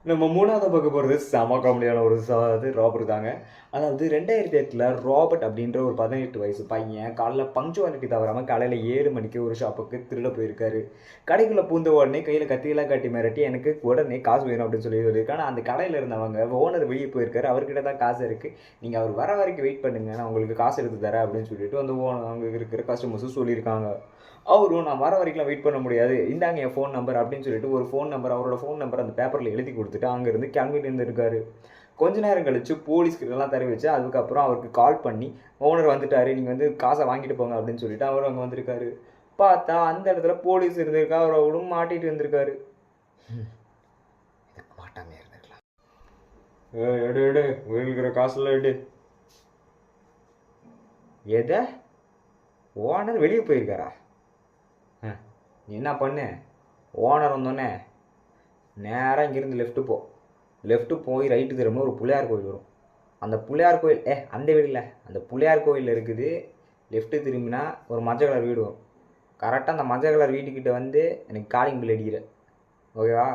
நம்ம மூணாவது பார்க்க போகிறது செம காமெடியான ஒரு ராபர்ட் தாங்க. அதாவது 2008 ராபர்ட் அப்படின்ற ஒரு 18 வயசு பையன் காலைல பங்க்சுவாலிட்டி தவறாமல் காலையில் 7 மணிக்கு ஒரு ஷாப்புக்கு திருட போயிருக்காரு. கடைக்குள்ளே பூந்த உடனே கையில் கத்தியெல்லாம் காட்டி மிரட்டி எனக்கு உடனே காசு வேணும் அப்படின்னு சொல்லியிருக்காங்க. அந்த கடையில் இருந்தவங்க ஓனர் வெளியே போயிருக்காரு, அவர்கிட்ட தான் காசு இருக்குது, நீங்கள் அவர் வர வரைக்கும் வெயிட் பண்ணுங்க, நான் உங்களுக்கு காசு எடுத்து தரேன் அப்படின்னு சொல்லிட்டு அந்த அங்கே இருக்கிற கஸ்டமர்ஸும் சொல்லியிருக்காங்க. அவரும் நான் வர வரைக்கும் வெயிட் பண்ண முடியாது, இந்தாங்க என் ஃபோன் நம்பர் அப்படின்னு சொல்லிட்டு ஒரு ஃபோன் நம்பர், அவரோட ஃபோன் நம்பர் அந்த பேப்பரில் எழுதி கொடுத்துட்டு அங்கேருந்து கிளம்பிட்டு இருந்திருக்காரு. கொஞ்ச நேரம் கழிச்சு போலீஸ்கிட்டலாம் தெரிவிச்சு அதுக்கப்புறம் அவருக்கு கால் பண்ணி ஓனர் வந்துட்டாரு, நீங்கள் வந்து காசை வாங்கிட்டு போங்க அப்படின்னு சொல்லிட்டு அவர் அங்கே வந்திருக்காரு. பார்த்தா அந்த இடத்துல போலீஸ் இருந்திருக்கா, அவரோடும் மாட்டிட்டு இருந்திருக்காரு. மாட்டாமே இருந்திருக்கலாம். எடு எடு இருக்கிற காசுலாம் எடு. எதை? ஓனர் வெளியே போயிருக்காரா? என்ன பண்ணு, ஓனர் வந்தோடனே நேராக இங்கேருந்து லெஃப்ட்டு போய் ரைட்டு திரும்ப ஒரு பிள்ளையார் கோயில் வரும். அந்த பிள்ளையார் கோயில் அந்த வீடு இல்லை, அந்த பிள்ளையார் கோயில் இருக்குது. லெஃப்ட்டு திரும்பினா ஒரு மஞ்சள் கலர் வீடு வரும். கரெக்டாக அந்த மஞ்சள் கலர் வீட்டுக்கிட்ட வந்து எனக்கு காலிங் பில் அடிக்கிற, ஓகேவா?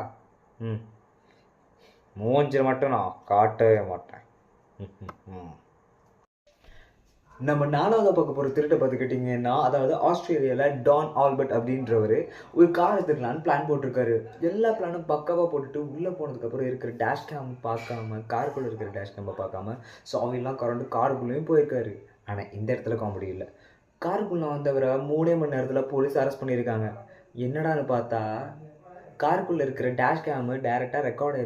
மூஞ்சில் மட்டும் நான் காட்டவே மாட்டேன். நம்ம நாலாவது பார்க்க போகிற திருட்டை பார்த்துக்கிட்டிங்கன்னா, அதாவது ஆஸ்திரேலியாவில் டான் ஆல்பர்ட் அப்படின்றவர் ஒரு காரை திருடலான்னு பிளான் போட்டிருக்காரு. எல்லா பிளானும் பக்காவாக போட்டுட்டு உள்ளே போனதுக்கப்புறம் இருக்கிற டேஷ் கேம் பார்க்காம, காருக்குள்ளே இருக்கிற டேஷ் கேம்பை பார்க்காம சாவிலாம் கரண்டு காருக்குள்ளேயும் போயிருக்காரு. ஆனால் இந்த இடத்துல காமெடி இல்லை. காருக்குள்ளே வந்தவரை 3 மணி நேரத்தில் போலீஸ் அரெஸ்ட் பண்ணியிருக்காங்க. என்னடான்னு பார்த்தா காருக்குள்ளே இருக்கிற டேஷ் கேமு டேரெக்டாக ரெக்கார்ட் ஆயிருக்கு.